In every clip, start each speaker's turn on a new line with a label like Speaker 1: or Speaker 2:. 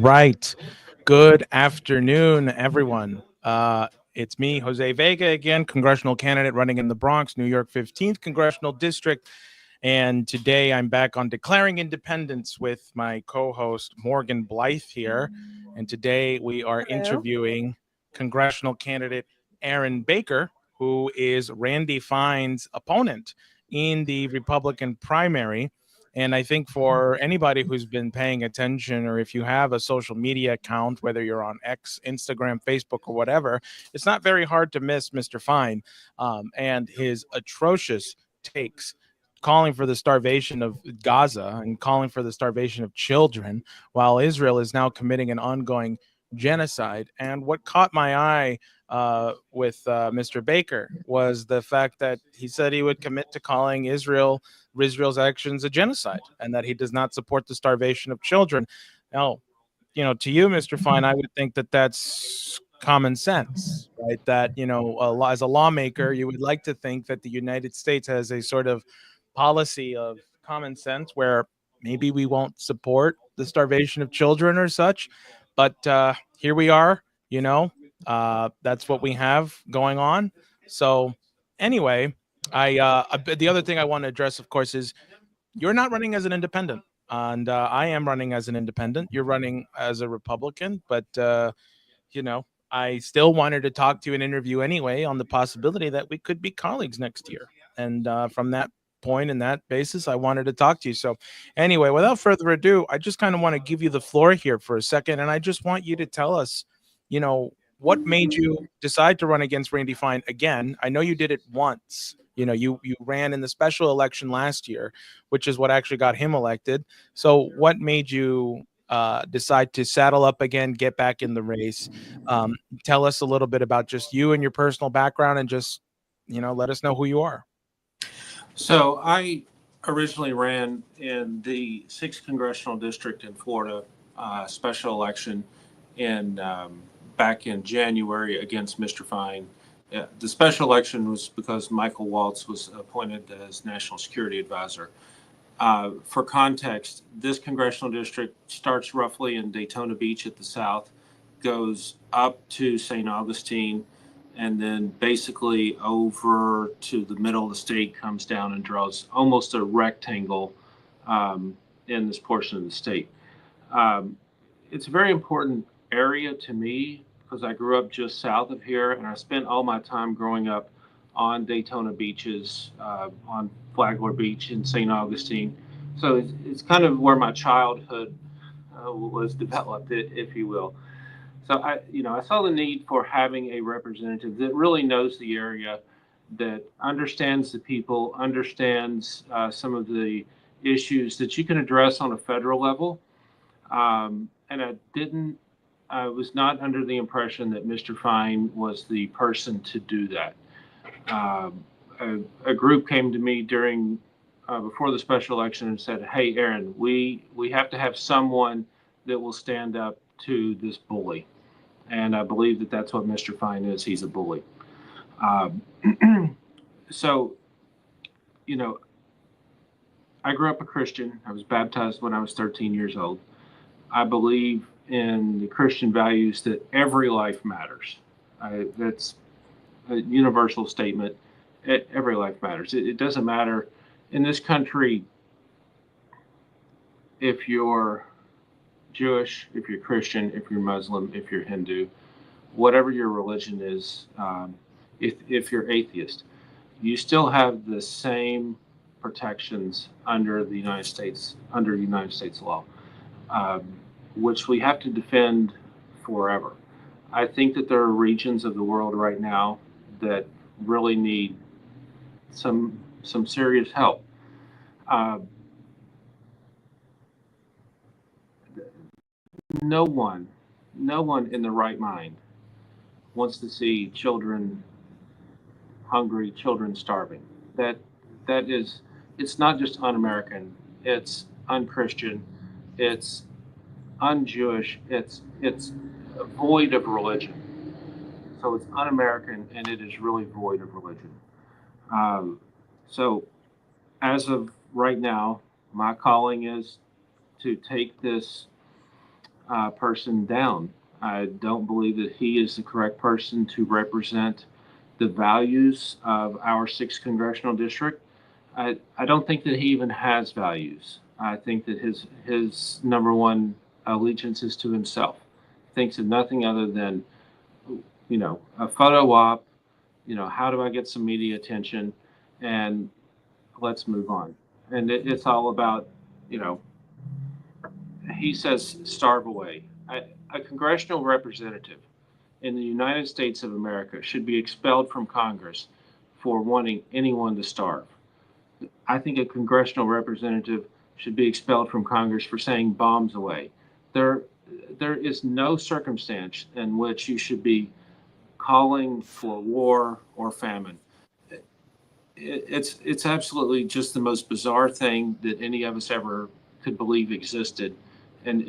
Speaker 1: right. Good afternoon, everyone. It's me, Jose Vega, again, congressional candidate running in the Bronx, New York 15th Congressional District. And today I'm back on Declaring Independence with my co host, Morgan Blythe, here. And today we are
Speaker 2: Hello.
Speaker 1: interviewing congressional candidate Aaron Baker, who is Randy Fine's opponent in the Republican primary. And I think for anybody who's been paying attention, or if you have a social media account, whether you're on X, Instagram, Facebook, or whatever, it's not very hard to miss Mr. Fine and his atrocious takes calling for the starvation of Gaza and calling for the starvation of children, while Israel is now committing an ongoing genocide. And what caught my eye with Mr. Baker was the fact that he said he would commit to calling Israel's actions a genocide, and that he does not support the starvation of children. Now, to you, Mr. Fine, I would think that that's common sense, right? That, as a lawmaker, you would like to think that the United States has a sort of policy of common sense where maybe we won't support the starvation of children or such. But here we are, that's what we have going on. So, anyway, the other thing I want to address, of course, is you're not running as an independent, and I am running as an independent. You're running as a Republican, but I still wanted to talk to you and interview anyway on the possibility that we could be colleagues next year. And from that point and that basis, I wanted to talk to you. So, anyway, without further ado, I just kind of want to give you the floor here for a second, and I just want you to tell us, what made you decide to run against Randy Fine again? I know you did it once. You ran in the special election last year, which is what actually got him elected. So, what made you decide to saddle up again, get back in the race? Tell us a little bit about just you and your personal background, and just let us know who you are.
Speaker 3: So I originally ran in the 6th congressional district in Florida, special election in back in January against Mr. Fine. The special election was because Michael Waltz was appointed as National Security Advisor. For context, this congressional district starts roughly in Daytona Beach at the south, goes up to St. Augustine, and then basically over to the middle of the state, comes down and draws almost a rectangle in this portion of the state. It's a very important area to me because I grew up just south of here, and I spent all my time growing up on Daytona beaches, on Flagler Beach in St. Augustine. So it's kind of where my childhood was developed, if you will. So I saw the need for having a representative that really knows the area, that understands the people, understands some of the issues that you can address on a federal level. And I was not under the impression that Mr. Fine was the person to do that. Um, a group came to me during before the special election and said, "Hey, Aaron, we have to have someone that will stand up to this bully." And I believe that that's what Mr. Fine is. He's a bully. Um, so, you know, I grew up a Christian. I was baptized when I was 13 years old. I believe in the Christian values that every life matters. That's a universal statement. Every life matters. It doesn't matter in this country if you're Jewish, if you're Christian, if you're Muslim, if you're Hindu, whatever your religion is, if you're atheist, you still have the same protections under United States law, um, which we have to defend forever. I think that there are regions of the world right now that really need some serious help. Uh, no one, no one in the right mind wants to see children hungry, children starving. That that is, it's not just un-American. It's unchristian. It's un-Jewish. It's void of religion. So it's un-American, and it is really void of religion. Um, so as of right now, my calling is to take this person down. I don't believe that he is the correct person to represent the values of our 6th congressional district. I don't think that he even has values. I think that his number one allegiance is to himself. He thinks of nothing other than, a photo op, how do I get some media attention, and let's move on. And it's all about, you know, he says starve away. A congressional representative in the United States of America should be expelled from Congress for wanting anyone to starve. I think a congressional representative should be expelled from Congress for saying bombs away. There, there is no circumstance in which you should be calling for war or famine. It's absolutely just the most bizarre thing that any of us ever could believe existed, and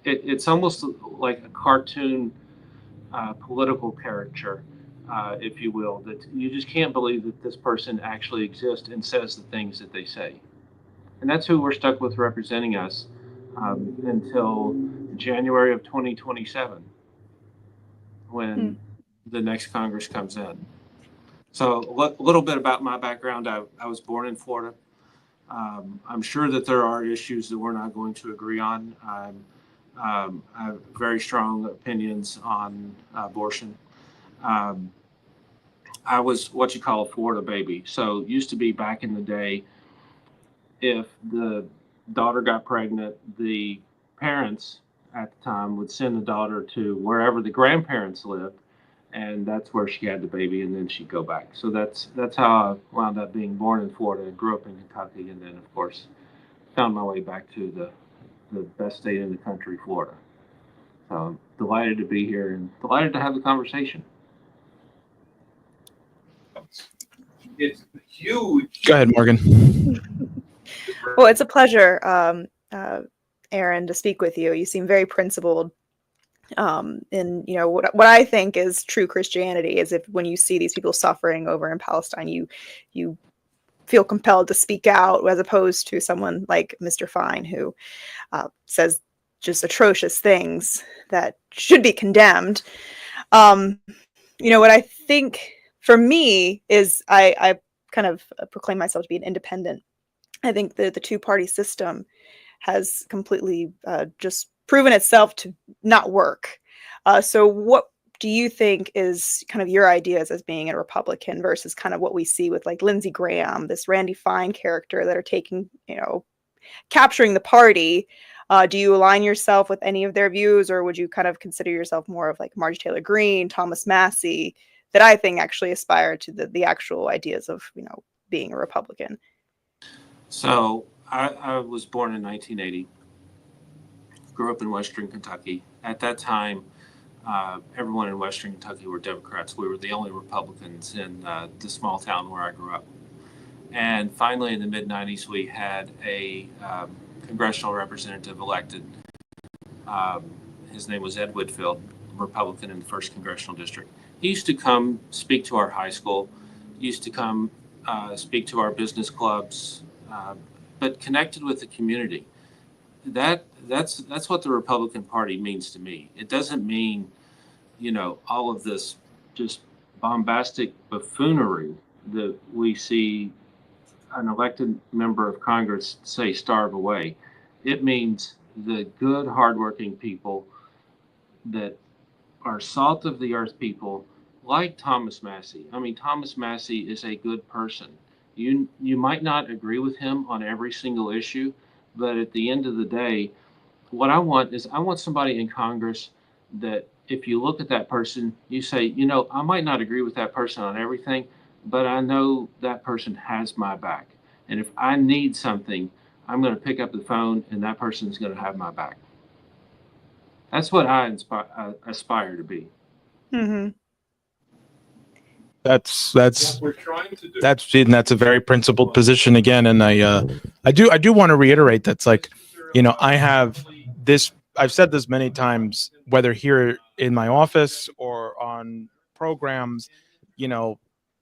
Speaker 3: it's almost like a cartoon political caricature, if you will, that you just can't believe that this person actually exists and says the things that they say. And that's who we're stuck with representing us until January of 2027, when the next Congress comes in. So a little bit about my background. I was born in Florida. I'm sure that there are issues that we're not going to agree on. I have very strong opinions on abortion. I was what you call a Florida baby. So it used to be back in the day, if the daughter got pregnant, the parents at the time would send the daughter to wherever the grandparents lived, and that's where she had the baby, and then she'd go back. So that's how I wound up being born in Florida and grew up in Kentucky, and then of course found my way back to the best state in the country, Florida. So I'm delighted to be here and delighted to have the conversation.
Speaker 2: It's huge.
Speaker 1: Go ahead, Morgan.
Speaker 4: Well, it's a pleasure, Aaron, to speak with you. You seem very principled. And what I think is true Christianity is if when you see these people suffering over in Palestine, you feel compelled to speak out, as opposed to someone like Mr. Fine, who says just atrocious things that should be condemned. What I think for me is I kind of proclaim myself to be an independent. I think the two-party system has completely just proven itself to not work. So what do you think is kind of your ideas as being a Republican versus kind of what we see with like Lindsey Graham, this Randy Fine character that are taking, capturing the party? Do you align yourself with any of their views, or would you kind of consider yourself more of like Marjorie Taylor Greene, Thomas Massey, that I think actually aspire to the actual ideas of, being a Republican?
Speaker 3: So I was born in 1980, grew up in Western Kentucky. At that time, everyone in Western Kentucky were Democrats. We were the only Republicans in the small town where I grew up. And finally, in the mid-90s, we had a congressional representative elected. His name was Ed Whitfield, Republican in the 1st Congressional District. He used to come speak to our high school, used to come speak to our business clubs, but connected with the community. That's what the Republican Party means to me. It doesn't mean, all of this just bombastic buffoonery that we see an elected member of Congress say starve away. It means the good, hardworking people that are salt of the earth people, like Thomas Massey. I mean, Thomas Massey is a good person. You might not agree with him on every single issue, but at the end of the day, what I want somebody in Congress that if you look at that person, you say, I might not agree with that person on everything, but I know that person has my back. And if I need something, I'm going to pick up the phone and that person's going to have my back. That's what I aspire to be.
Speaker 4: Mm-hmm.
Speaker 1: That's
Speaker 2: We're trying to do.
Speaker 1: that's a very principled position again, and I do want to reiterate that's like, I've said this many times, whether here in my office or on programs,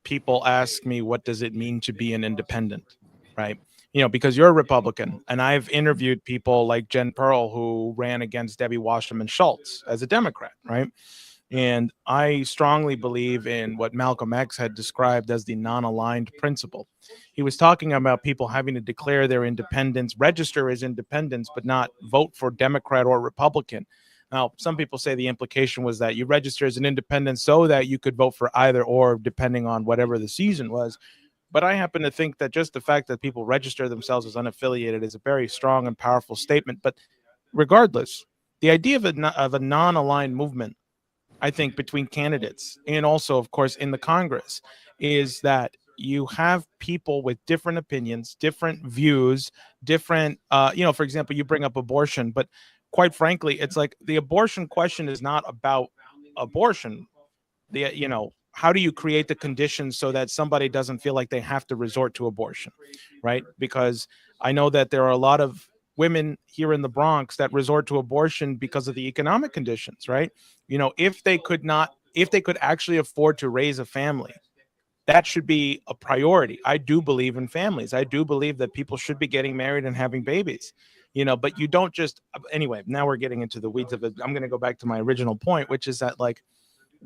Speaker 1: people ask me, what does it mean to be an independent, right? because you're a Republican, and I've interviewed people like Jen Pearl who ran against Debbie Wasserman Schultz as a Democrat, right? And I strongly believe in what Malcolm X had described as the non-aligned principle. He was talking about people having to declare their independence, register as independents, but not vote for Democrat or Republican. Now, some people say the implication was that you register as an independent so that you could vote for either or, depending on whatever the season was. But I happen to think that just the fact that people register themselves as unaffiliated is a very strong and powerful statement. But regardless, the idea of a non-aligned movement, I think, between candidates and also, of course, in the Congress, is that you have people with different opinions, different views, different, for example, you bring up abortion, but quite frankly, it's like the abortion question is not about abortion. How do you create the conditions so that somebody doesn't feel like they have to resort to abortion, right? Because I know that there are a lot of women here in the Bronx that resort to abortion because of the economic conditions, right? If they could actually afford to raise a family, that should be a priority. I do believe in families. I do believe that people should be getting married and having babies, but you don't just, anyway, now we're getting into the weeds of it. I'm going to go back to my original point, which is that, like,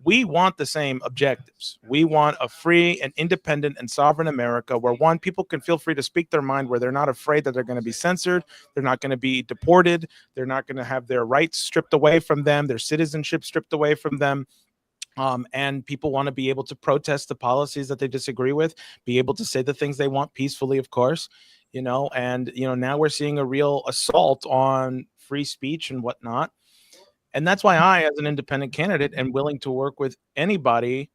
Speaker 1: we want the same objectives. We want a free and independent and sovereign America where, one, people can feel free to speak their mind, where they're not afraid that they're going to be censored, they're not going to be deported, they're not going to have their rights stripped away from them, their citizenship stripped away from them. And people want to be able to protest the policies that they disagree with, be able to say the things they want peacefully, of course, and now we're seeing a real assault on free speech and whatnot. And that's why I, as an independent candidate, am willing to work with anybody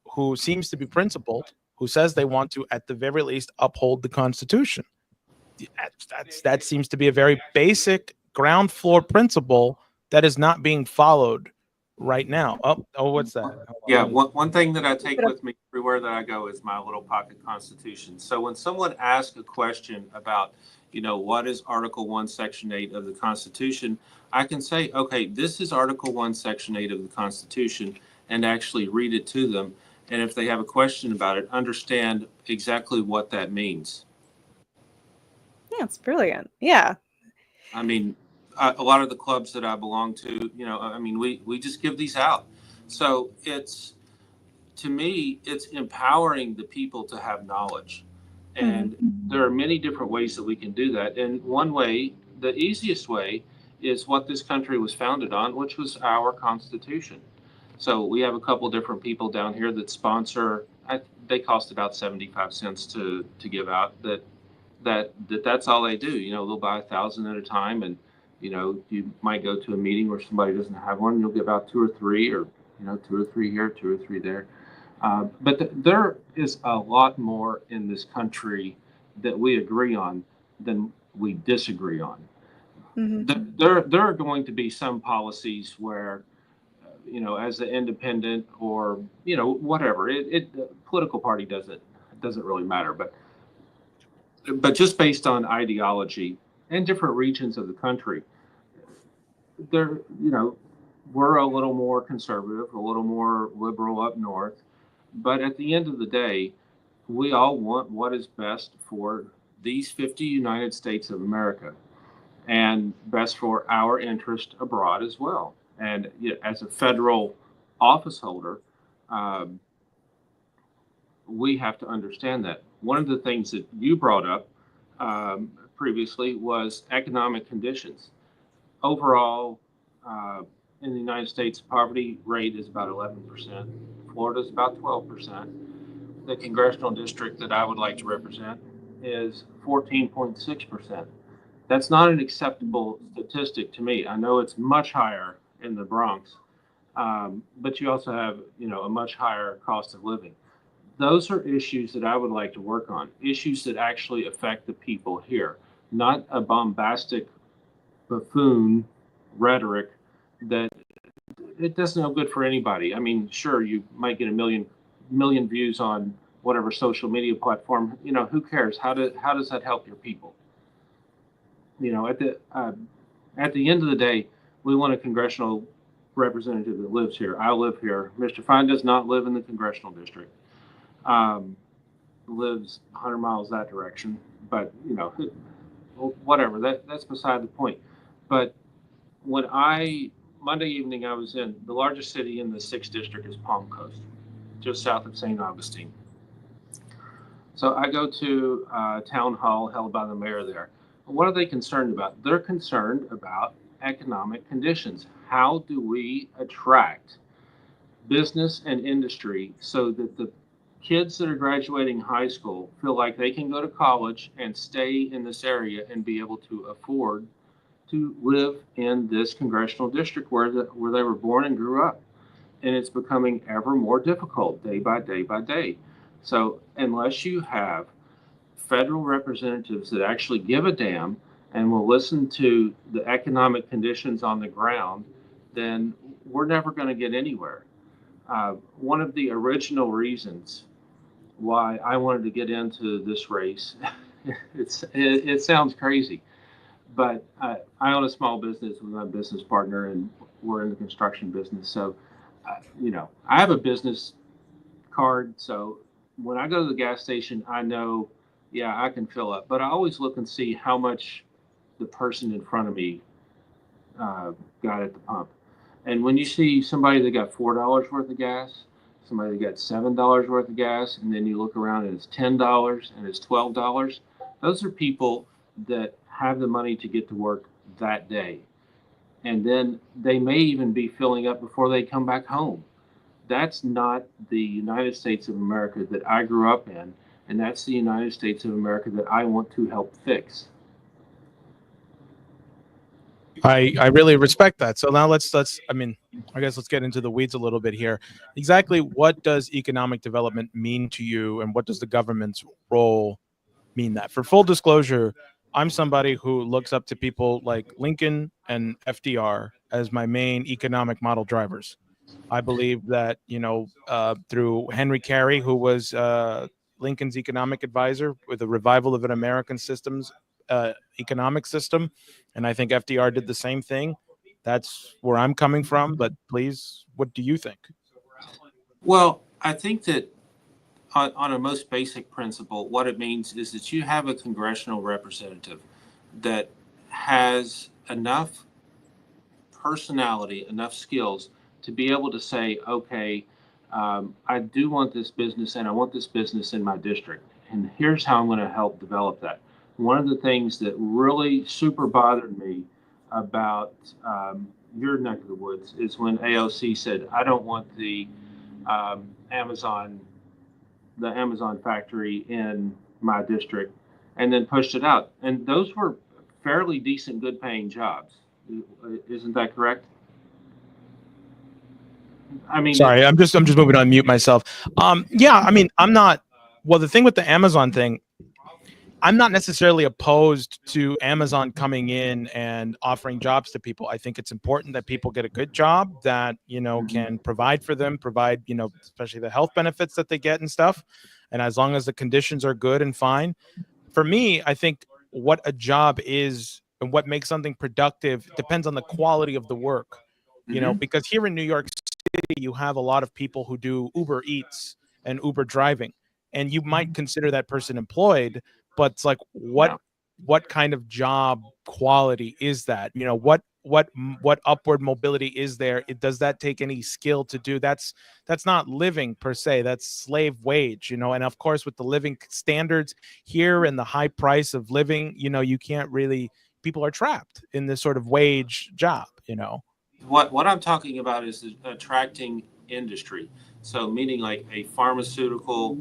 Speaker 1: who seems to be principled, who says they want to, at the very least, uphold the Constitution. That seems to be a very basic ground floor principle that is not being followed right now. Oh, what's that?
Speaker 3: Yeah, one thing that I take with me everywhere that I go is my little pocket Constitution. So when someone asks a question about, what is Article 1, Section 8 of the Constitution, I can say, okay, this is Article 1, Section 8 of the Constitution, and actually read it to them. And if they have a question about it, understand exactly what that means.
Speaker 4: Yeah, it's brilliant. Yeah.
Speaker 3: I mean, a lot of the clubs that I belong to, we just give these out. So to me, it's empowering the people to have knowledge. And there are many different ways that we can do that. And one way, the easiest way, is what this country was founded on, which was our Constitution. So we have a couple different people down here that sponsor. They cost about 75 cents to give out. That's all they do. They'll buy 1,000 at a time, and you might go to a meeting where somebody doesn't have one. You'll give out 2 or 3, or 2 or 3 here, 2 or 3 there. But there is a lot more in this country that we agree on than we disagree on. Mm-hmm. There are going to be some policies where, as an independent or whatever, the political party doesn't really matter, but just based on ideology and different regions of the country, we're a little more conservative, a little more liberal up north. But at the end of the day, we all want what is best for these 50 United States of America, and best for our interest abroad as well. And as a federal office holder, we have to understand that. One of the things that you brought up previously was economic conditions. Overall, in the United States, poverty rate is about 11%. Florida is about 12%. The congressional district that I would like to represent is 14.6%. That's not an acceptable statistic to me. I know it's much higher in the Bronx, but you also have, a much higher cost of living. Those are issues that I would like to work on, issues that actually affect the people here, not a bombastic buffoon rhetoric that it does no good for anybody. I mean, sure, you might get a million views on whatever social media platform. Who cares? How does that help your people? At the end of the day, we want a congressional representative that lives here. I live here. Mr. Fine does not live in the congressional district. lives 100 miles that direction, but whatever. That's beside the point. But when Monday evening, I was in the largest city in the 6th district is Palm Coast, just south of St. Augustine. So I go to town hall held by the mayor there. What are they concerned about? They're concerned about economic conditions. How do we attract business and industry so that the kids that are graduating high school feel like they can go to college and stay in this area and be able to afford to live in this congressional district where they were born and grew up? And it's becoming ever more difficult day by day by day. So unless you have federal representatives that actually give a damn and will listen to the economic conditions on the ground, then we're never going to get anywhere. One of the original reasons why I wanted to get into this race, it sounds crazy, but I own a small business with my business partner, and we're in the construction business. So, I have a business card. So when I go to the gas station, I know, yeah, I can fill up. But I always look and see how much the person in front of me got at the pump. And when you see somebody that got $4 worth of gas, somebody that got $7 worth of gas, and then you look around and it's $10 and it's $12, those are people that have the money to get to work that day. And then they may even be filling up before they come back home. That's not the United States of America that I grew up in, and that's the United States of America that I want to help fix.
Speaker 1: I really respect that. So now let's I guess let's get into the weeds a little bit here. Exactly what does economic development mean to you, and what does the government's role mean that? For full disclosure, I'm somebody who looks up to people like Lincoln and FDR as my main economic model drivers. I believe that, through Henry Carey, who was Lincoln's economic advisor with the revival of an American economic system, and I think FDR did the same thing. That's where I'm coming from. But please, what do you think?
Speaker 3: Well, I think that on a most basic principle, what it means is that you have a congressional representative that has enough personality, enough skills to be able to say, okay, I do want this business and I want this business in my district. And here's how I'm going to help develop that. One of the things that really super bothered me about your neck of the woods is when AOC said, I don't want the Amazon factory in my district, and then pushed it out. And those were fairly decent, good paying jobs. Isn't that correct? I mean,
Speaker 1: Sorry, I'm just moving on mute myself. Yeah, I mean, the thing with the Amazon thing, I'm not necessarily opposed to Amazon coming in and offering jobs to people. I think it's important that people get a good job that, can provide for them, especially the health benefits that they get and stuff. And as long as the conditions are good and fine. For me, I think what a job is and what makes something productive depends on the quality of the work, because here in New York City, you have a lot of people who do Uber Eats and Uber driving, and you might consider that person employed, but it's like, what kind of job quality is that? What upward mobility is there? Does that take any skill to do? That's not living per se. That's slave wage, and of course with the living standards here and the high price of living, you can't really, people are trapped in this sort of wage job.
Speaker 3: What I'm talking about is attracting industry. So meaning like a pharmaceutical,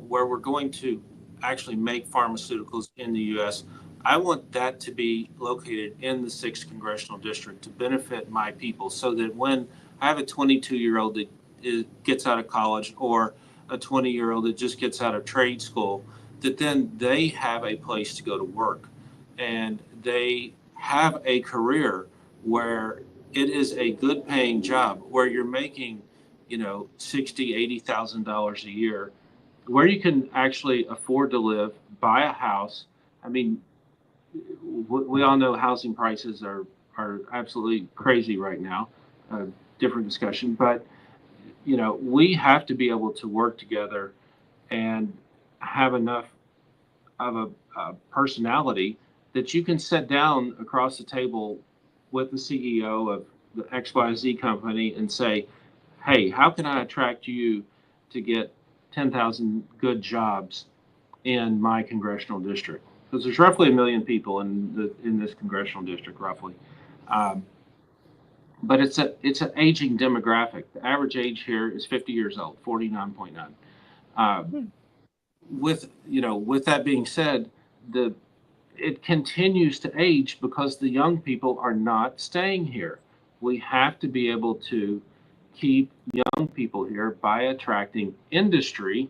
Speaker 3: where we're going to actually make pharmaceuticals in the U.S. I want that to be located in the 6th congressional district to benefit my people, so that when I have a 22-year-old that gets out of college, or a 20-year-old that just gets out of trade school, that then they have a place to go to work, and they have a career where it is a good paying job, where you're making, $60,000, $80,000 a year, where you can actually afford to live, buy a house. I mean, we all know housing prices are absolutely crazy right now. Different discussion, but we have to be able to work together and have enough of a personality that you can sit down across the table with the CEO of the XYZ company and say, hey, how can I attract you to get 10,000 good jobs in my congressional district? Because there's roughly 1 million people in this congressional district, roughly. But it's an aging demographic. The average age here is 50 years old, 49.9. With that being said, it continues to age because the young people are not staying here. We have to be able to keep young people here by attracting industry,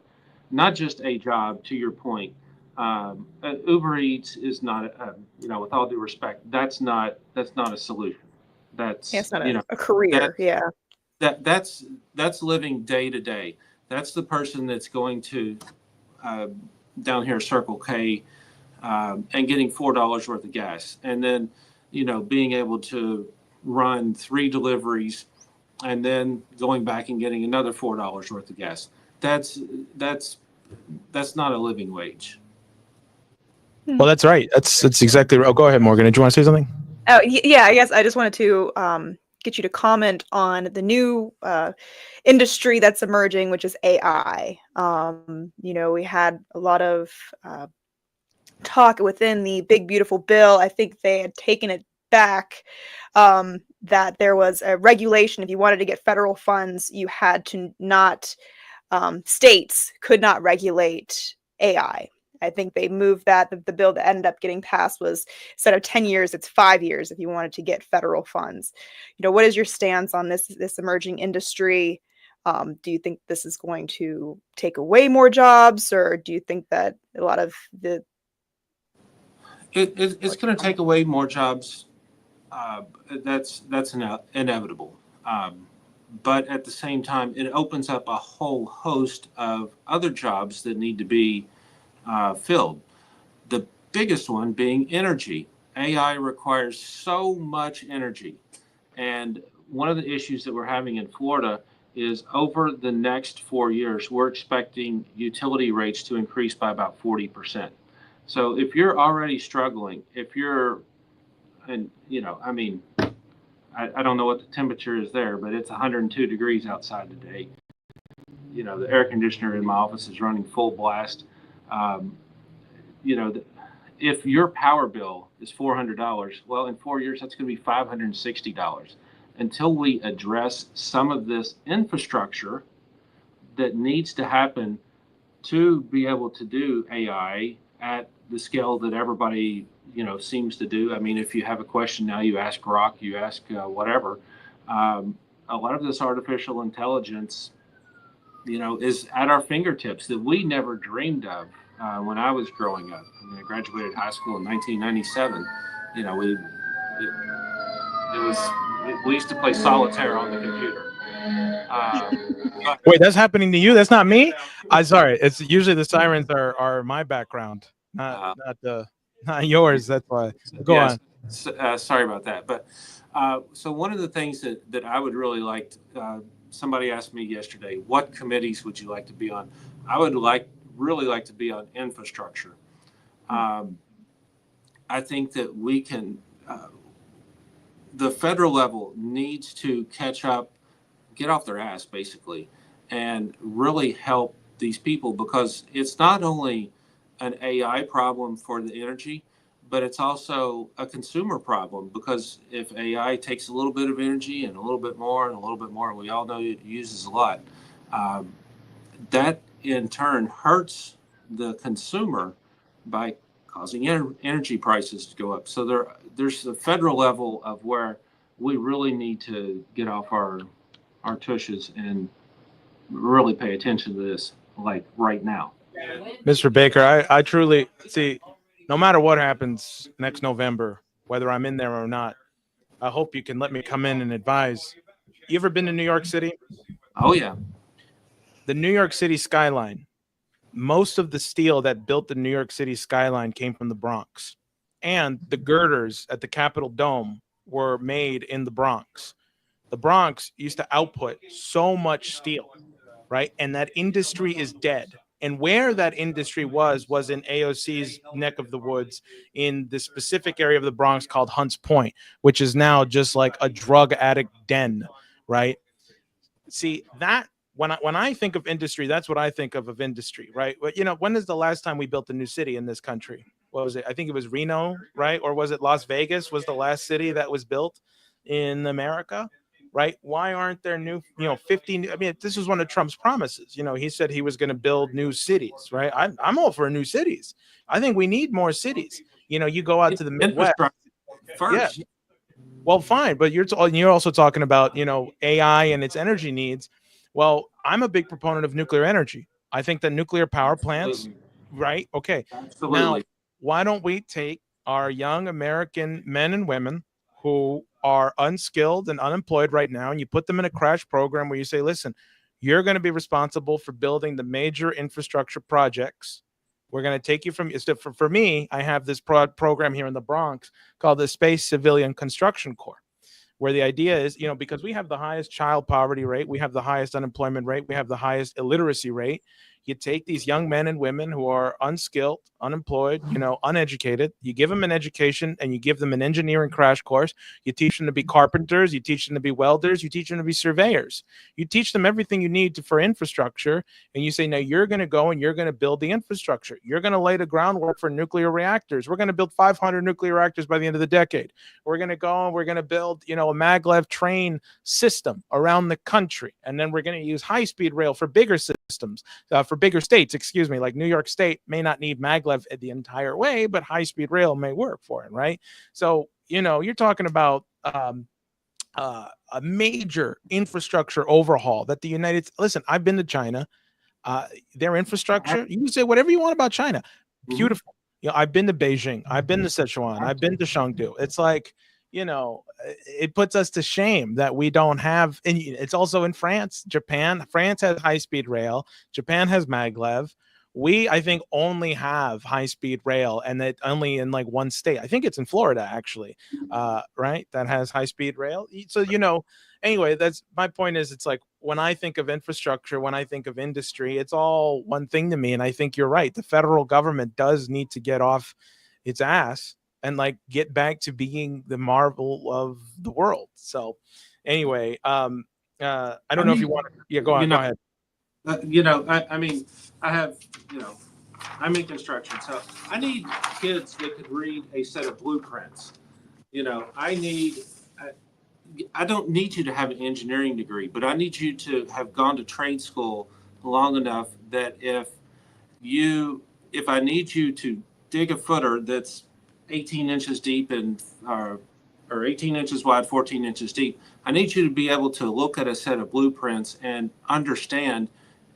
Speaker 3: not just a job. To your point, Uber Eats is not, with all due respect, that's not a solution. That's
Speaker 4: it's not a career.
Speaker 3: That's living day to day. That's the person that's going to down here Circle K and getting $4 worth of gas, and then being able to run 3 deliveries and then going back and getting another $4 worth of gas. That's not a living wage.
Speaker 1: Well, that's right. That's exactly right. Oh, go ahead, Morgan. Did you want to say something?
Speaker 4: Oh, yeah, I guess I just wanted to get you to comment on the new industry that's emerging, which is AI. We had a lot of talk within the Big Beautiful Bill. I think they had taken it back, that there was a regulation. If you wanted to get federal funds, you had to not, states could not regulate AI. I think they moved that. The bill that ended up getting passed was, instead of 10 years, it's 5 years if you wanted to get federal funds. What is your stance on this emerging industry? Do you think this is going to take away more jobs, or do you think that a lot of the
Speaker 3: it's going to take away more jobs? That's inevitable. But at the same time, it opens up a whole host of other jobs that need to be filled. The biggest one being energy. AI requires so much energy. And one of the issues that we're having in Florida is over the next 4 years, we're expecting utility rates to increase by about 40%. So if you're already struggling, I don't know what the temperature is there, but it's 102 degrees outside today. The air conditioner in my office is running full blast. If your power bill is $400, well, in 4 years, that's going to be $560. Until we address some of this infrastructure that needs to happen to be able to do AI at the scale that everybody, seems to do. I mean, if you have a question now, you ask Grok, you ask whatever. A lot of this artificial intelligence, is at our fingertips that we never dreamed of when I was growing up. I graduated high school in 1997. We used to play solitaire on the computer.
Speaker 1: Wait, that's happening to you? That's not me? I'm sorry. It's usually the sirens are my background, not yours. That's why. Go on.
Speaker 3: Sorry about that. But so one of the things that I would really like, somebody asked me yesterday, what committees would you like to be on? I would really like to be on infrastructure. I think that we can, the federal level needs to catch up, get off their ass basically, and really help these people, because it's not only an AI problem for the energy, but it's also a consumer problem, because if AI takes a little bit of energy and a little bit more and a little bit more, we all know it uses a lot, that in turn hurts the consumer by causing energy prices to go up. So there's a federal level of where we really need to get off our tushes and really pay attention to this, like right now.
Speaker 1: Mr. Baker, I truly see, no matter what happens next November, whether I'm in there or not, I hope you can let me come in and advise. You ever been to New York City?
Speaker 3: Oh, yeah.
Speaker 1: The New York City skyline, most of the steel that built the New York City skyline came from the Bronx. And the girders at the Capitol Dome were made in the Bronx. The Bronx used to output so much steel, right? And that industry is dead. And where that industry was in AOC's neck of the woods in the specific area of the Bronx called Hunts Point, which is now just like a drug addict den, right? See that when I think of industry, that's what I think of industry, right? But you know, when is the last time we built a new city in this country? What was it? I think it was Reno, right? Or was it Las Vegas was the last city that was built in America, right? Why aren't there new, 50? I mean, this was one of Trump's promises. You know, he said he was going to build new cities, right? I'm all for new cities. I think we need more cities. You know, you go out to the Midwest.
Speaker 3: First.
Speaker 1: Yeah. Well, fine, but you're also talking about, AI and its energy needs. Well, I'm a big proponent of nuclear energy. I think that nuclear power plants,
Speaker 3: Absolutely.
Speaker 1: right? Okay.
Speaker 3: Absolutely.
Speaker 1: Now, why don't we take our young American men and women who are unskilled and unemployed right now, and you put them in a crash program where you say, listen, you're going to be responsible for building the major infrastructure projects. We're going to take you from, for me, I have this program here in the Bronx called the Space Civilian Construction Corps, where the idea is, because we have the highest child poverty rate, we have the highest unemployment rate, we have the highest illiteracy rate. You take these young men and women who are unskilled, unemployed, uneducated, you give them an education and you give them an engineering crash course. You teach them to be carpenters, you teach them to be welders, you teach them to be surveyors. You teach them everything you need for infrastructure. And you say, now you're going to go and you're going to build the infrastructure. You're going to lay the groundwork for nuclear reactors. We're going to build 500 nuclear reactors by the end of the decade. We're going to go and we're going to build, a maglev train system around the country. And then we're going to use high-speed rail for bigger systems, for bigger states, like New York State may not need maglev the entire way, but high-speed rail may work for it, right? So, you're talking about a major infrastructure overhaul that the listen, I've been to China. Their infrastructure, you can say whatever you want about China. Beautiful. I've been to Beijing. I've been to Sichuan. I've been to Chengdu. It's like, it puts us to shame that we don't have, and it's also in France, Japan. France has high-speed rail. Japan has maglev. We, I think, only have high-speed rail, and that only in like one state. I think it's in Florida, actually, right? That has high-speed rail. So, anyway, that's my point is, it's like when I think of infrastructure, when I think of industry, it's all one thing to me. And I think you're right. The federal government does need to get off its ass and like get back to being the marvel of the world. So anyway, I don't know if you want to, go ahead.
Speaker 3: I have, I'm in construction, so I need kids that could read a set of blueprints. I don't need you to have an engineering degree, but I need you to have gone to trade school long enough that if I need you to dig a footer that's 18 inches deep and or 18 inches wide, 14 inches deep, I need you to be able to look at a set of blueprints and understand.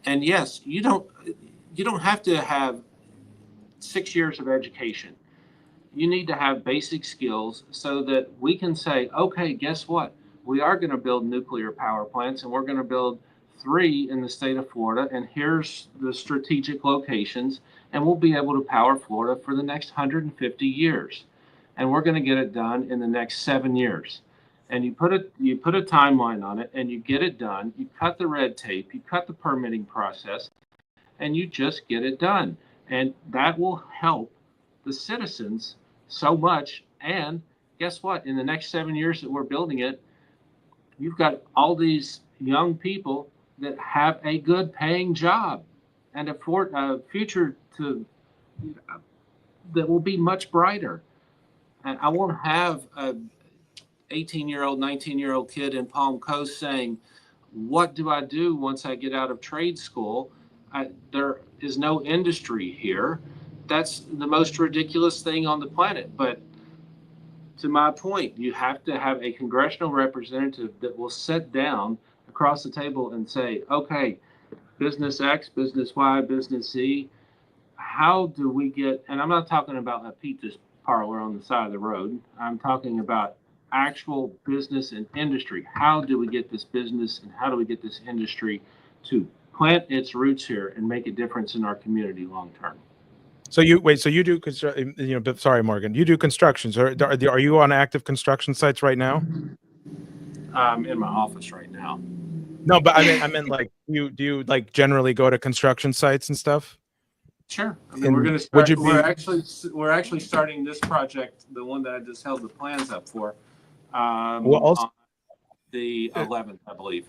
Speaker 3: And yes, you don't have to have 6 years of education. You need to have basic skills so that we can say, okay, guess what? We are going to build nuclear power plants, and we're going to build 3 in the state of Florida, and here's the strategic locations, and we'll be able to power Florida for the next 150 years. And we're going to get it done in the next 7 years. And you put a timeline on it, and you get it done. You cut the red tape, you cut the permitting process, and you just get it done. And that will help the citizens so much. And guess what? In the next 7 years that we're building it, you've got all these young people that have a good paying job and a future that will be much brighter. And I won't have a 18-year-old, 19-year-old kid in Palm Coast saying, what do I do once I get out of trade school? There is no industry here. That's the most ridiculous thing on the planet. But to my point, you have to have a congressional representative that will sit down across the table and say, okay, business X, business Y, business Z, how do we get, and I'm not talking about a pizza parlor on the side of the road. I'm talking about actual business and industry. How do we get this business and how do we get this industry to plant its roots here and make a difference in our community long term?
Speaker 1: So you do, sorry, Morgan, you do constructions. Are you on active construction sites right now?
Speaker 3: I'm in my office right now.
Speaker 1: No, but I meant like, do you like generally go to construction sites and stuff?
Speaker 3: Sure. I mean,
Speaker 1: And
Speaker 3: we're going to
Speaker 1: would
Speaker 3: start.
Speaker 1: you be-
Speaker 3: We're actually starting this project, the one that I just held the plans up for,
Speaker 1: Well, also,
Speaker 3: on the 11th, I believe.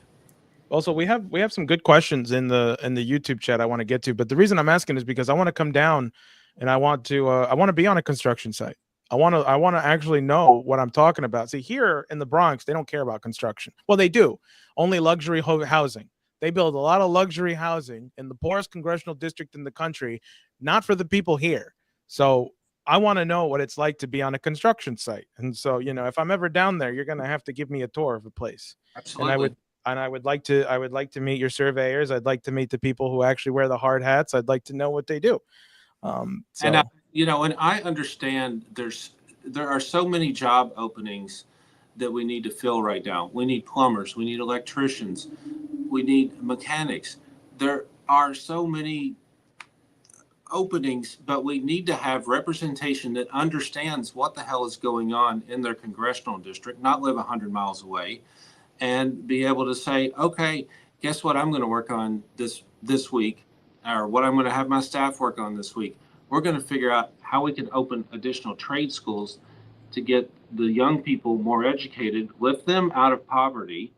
Speaker 1: Also, we have some good questions in the YouTube chat I want to get to, but the reason I'm asking is because I want to come down and I want to be on a construction site. I want to actually know what I'm talking about. See, here in the Bronx, they don't care about construction. Well, they do. Only luxury housing. They build a lot of luxury housing in the poorest congressional district in the country, not for the people here. So I want to know what it's like to be on a construction site. And so, if I'm ever down there, you're going to have to give me a tour of the place. And
Speaker 3: Absolutely.
Speaker 1: I would like to meet your surveyors. I'd like to meet the people who actually wear the hard hats. I'd like to know what they do. So
Speaker 3: And and I understand there are so many job openings that we need to fill right now. We need plumbers, we need electricians, we need mechanics. There are so many openings, but we need to have representation that understands what the hell is going on in their congressional district, not live 100 miles away, and be able to say, okay, guess what I'm going to work on this week, or what I'm going to have my staff work on this week. We're going to figure out how we can open additional trade schools to get the young people more educated, lift them out of poverty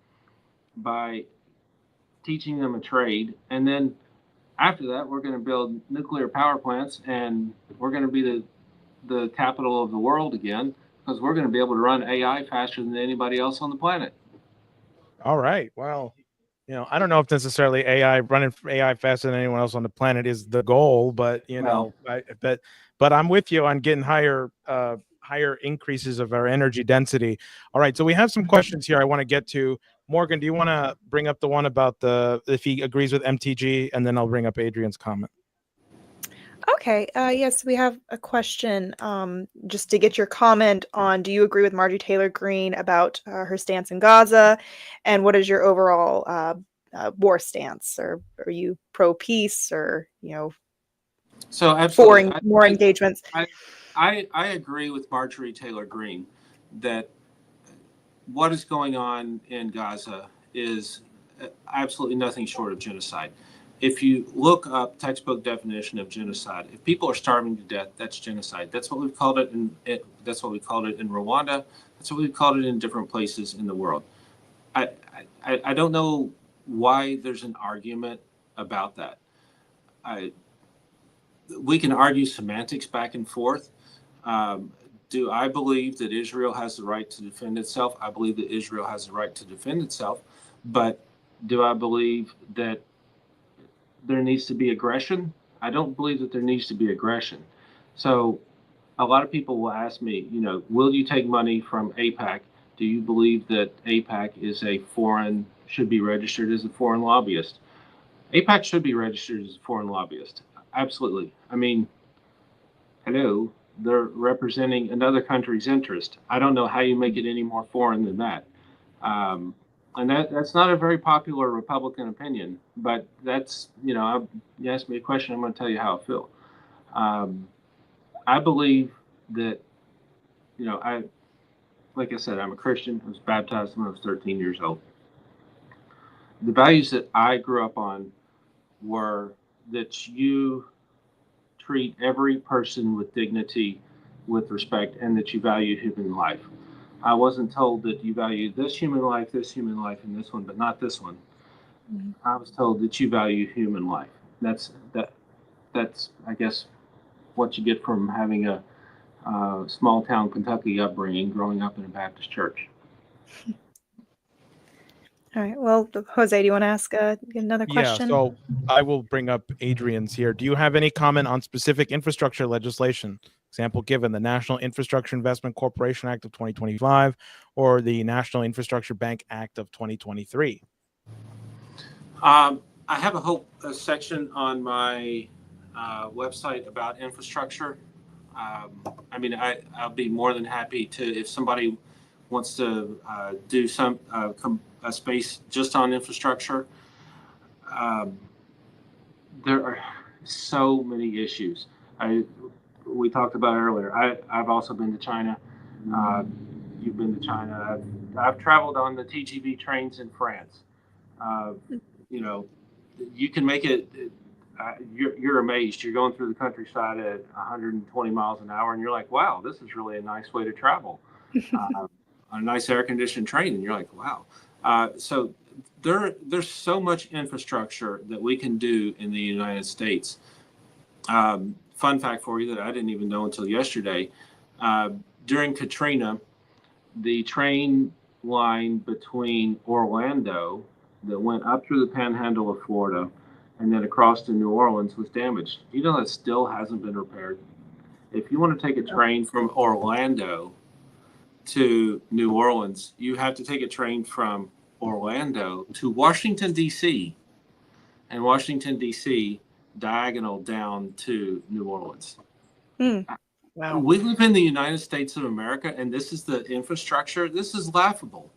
Speaker 3: by teaching them a trade. And then after that, we're going to build nuclear power plants, and we're going to be the capital of the world again, because we're going to be able to run AI faster than anybody else on the planet.
Speaker 1: all right. Well, I don't know if necessarily running AI faster than anyone else on the planet is the goal, but but I'm with you on getting higher increases of our energy density. All right, so we have some questions here I want to get to. Morgan, do you want to bring up the one about if he agrees with MTG, and then I'll bring up Adrian's comment.
Speaker 4: Okay. Yes, we have a question just to get your comment on, do you agree with Marjorie Taylor Greene about her stance in Gaza? And what is your overall war stance? Or are you pro-peace, or,
Speaker 3: So
Speaker 4: for
Speaker 3: absolutely,
Speaker 4: more engagements?
Speaker 3: I agree with Marjorie Taylor Greene that what is going on in Gaza is absolutely nothing short of genocide. If you look up textbook definition of genocide, if people are starving to death, that's genocide. That's what we've called it that's what we called it in Rwanda. That's what we've called it in different places in the world. I don't know why there's an argument about that. We can argue semantics back and forth. Do I believe that Israel has the right to defend itself? I believe that Israel has the right to defend itself. But do I believe that there needs to be aggression? I don't believe that there needs to be aggression. So a lot of people will ask me, will you take money from AIPAC? Do you believe that AIPAC should be registered as a foreign lobbyist? AIPAC should be registered as a foreign lobbyist. Absolutely. I mean, hello, they're representing another country's interest. I don't know how you make it any more foreign than that. And that's not a very popular Republican opinion, but that's, you ask me a question, I'm going to tell you how I feel. I believe that, like I said, I'm a Christian. I was baptized when I was 13 years old. The values that I grew up on were that you treat every person with dignity, with respect, and that you value human life. I wasn't told that you value this human life, and this one, but not this one. Mm-hmm. I was told that you value human life. That's I guess what you get from having a small town Kentucky upbringing, growing up in a Baptist church.
Speaker 4: All right. Well, Jose, do you want to ask another question?
Speaker 1: Yeah, so I will bring up Adrian's here. Do you have any comment on specific infrastructure legislation? Example given, the National Infrastructure Investment Corporation Act of 2025 or the National Infrastructure Bank Act of 2023?
Speaker 3: I have a whole section on my website about infrastructure. I'll be more than happy to, if somebody wants to do a space just on infrastructure. There are so many issues. We talked about earlier. I've also been to China. You've been to China. I've traveled on the TGV trains in France. You know, you can make it. You're amazed. You're going through the countryside at 120 miles an hour, and you're like, "Wow, this is really a nice way to travel." On a nice air-conditioned train, and you're like, "Wow." So there's so much infrastructure that we can do in the United States. Fun fact for you that I didn't even know until yesterday. During Katrina, the train line between Orlando that went up through the panhandle of Florida and then across to New Orleans was damaged. You know, that still hasn't been repaired. If you want to take a train from Orlando to New Orleans, you have to take a train from Orlando to Washington, D.C., and Washington, D.C., diagonal down to New Orleans.
Speaker 4: Wow.
Speaker 3: We live in the United States of America, and this is the infrastructure. This is laughable.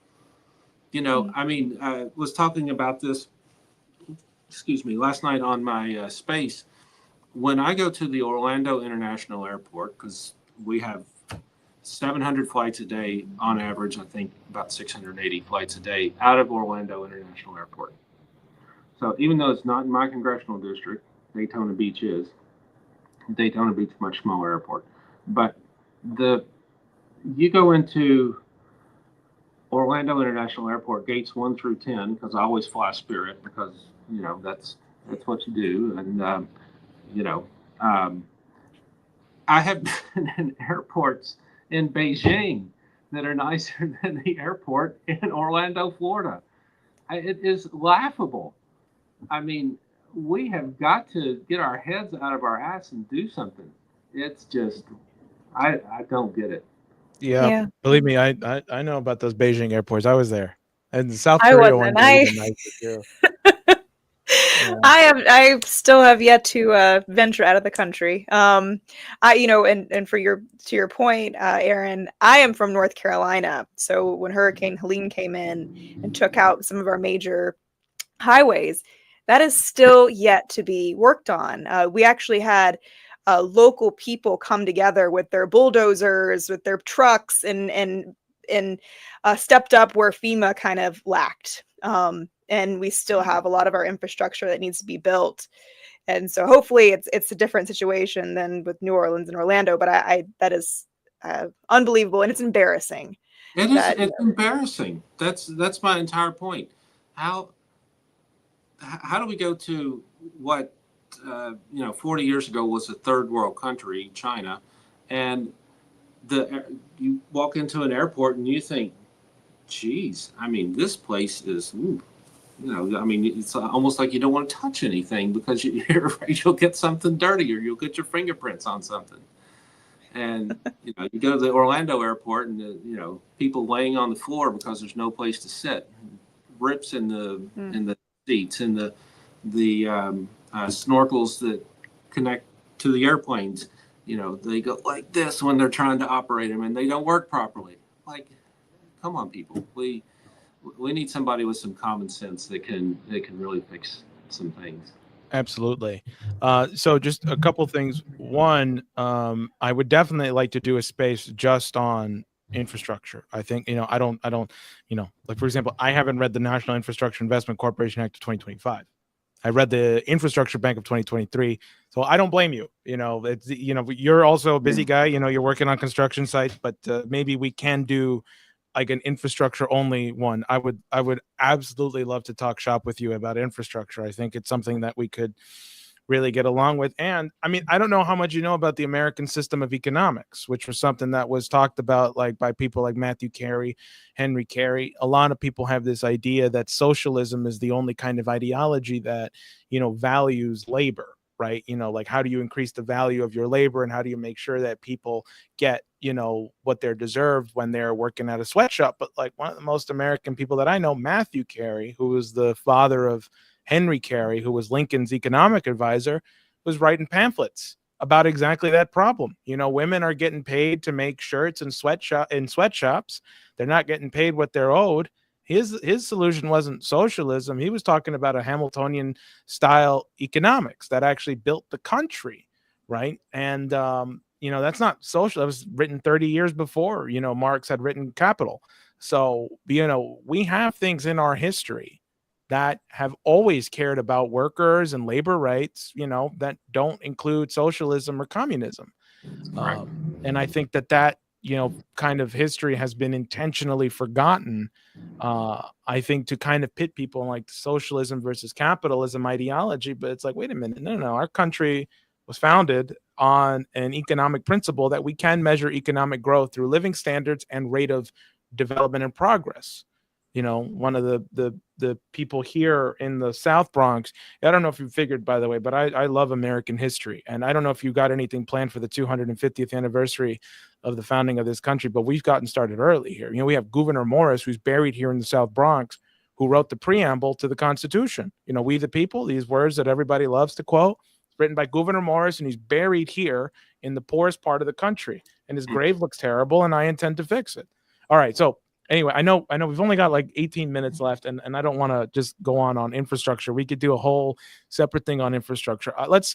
Speaker 3: You know, I mean, I was talking about this, last night on my space. When I go to the Orlando International Airport, because we have 700 flights a day on average, I think about 680 flights a day out of Orlando International Airport. So even though it's not in my congressional district, Daytona Beach is. Daytona Beach is a much smaller airport. But you go into Orlando International Airport, gates 1 through 10, because I always fly Spirit because, you know, that's what you do. And, you know, I have been in airports in Beijing that are nicer than the airport in Orlando, Florida. It is laughable. I mean, we have got to get our heads out of our ass and do something. It's just, I don't get it.
Speaker 1: Yeah, believe me, I know about those Beijing airports. I was there, and the South
Speaker 4: I
Speaker 1: Korea
Speaker 4: wasn't.
Speaker 1: one is even nicer too.
Speaker 4: I still have yet to venture out of the country. And to your point, Aaron, I am from North Carolina. So when Hurricane Helene came in and took out some of our major highways, that is still yet to be worked on. We actually had local people come together with their bulldozers, with their trucks, and stepped up where FEMA kind of lacked. And we still have a lot of our infrastructure that needs to be built. And so hopefully it's a different situation than with New Orleans and Orlando, but that is unbelievable, and it's embarrassing.
Speaker 3: It's embarrassing. That's my entire point. How do we go to what 40 years ago was a third world country, China, and you walk into an airport and you think, geez, I mean, this place is, it's almost like you don't want to touch anything because you're afraid you'll get something dirty or you'll get your fingerprints on something. And, you go to the Orlando airport and, people laying on the floor because there's no place to sit, rips in the seats, and the snorkels that connect to the airplanes, they go like this when they're trying to operate them and they don't work properly. Like, come on, people. We need somebody with some common sense that can really fix some things.
Speaker 1: Absolutely. So just a couple things. One, I would definitely like to do a space just on infrastructure. I think, I don't, like, for example, I haven't read the National Infrastructure Investment Corporation Act of 2025. I read the Infrastructure Bank of 2023. So I don't blame you. It's, you're also a busy guy, you're working on construction sites, but maybe we can do like an infrastructure only one. I would absolutely love to talk shop with you about infrastructure. I think it's something that we could really get along with. And I mean, I don't know how much you know about the American system of economics, which was something that was talked about like by people like Matthew Carey, Henry Carey. A lot of people have this idea that socialism is the only kind of ideology that, values labor, right? Like, how do you increase the value of your labor, and how do you make sure that people get, what they're deserved when they're working at a sweatshop? But like, one of the most American people that I know, Matthew Carey, who was the father of Henry Carey, who was Lincoln's economic advisor, was writing pamphlets about exactly that problem. Women are getting paid to make shirts in sweatshops. They're not getting paid what they're owed. His solution wasn't socialism. He was talking about a Hamiltonian style economics that actually built the country, right? And that's not social. That was written 30 years before, Marx had written Capital. So, we have things in our history that have always cared about workers and labor rights, that don't include socialism or communism.
Speaker 3: Right.
Speaker 1: And I think that kind of history has been intentionally forgotten. I think to kind of pit people in like socialism versus capitalism ideology, but it's like, wait a minute, no, our country was founded on an economic principle that we can measure economic growth through living standards and rate of development and progress. One of the people here in the South Bronx, I don't know if you figured, by the way, but I love American history. And I don't know if you got anything planned for the 250th anniversary of the founding of this country, but we've gotten started early here. We have Gouverneur Morris, who's buried here in the South Bronx, who wrote the preamble to the Constitution. We the people, these words that everybody loves to quote, written by Gouverneur Morris, and he's buried here in the poorest part of the country. And his grave looks terrible, and I intend to fix it. All right, so anyway, I know we've only got like 18 minutes left, and I don't want to just go on infrastructure. We could do a whole separate thing on infrastructure. Let's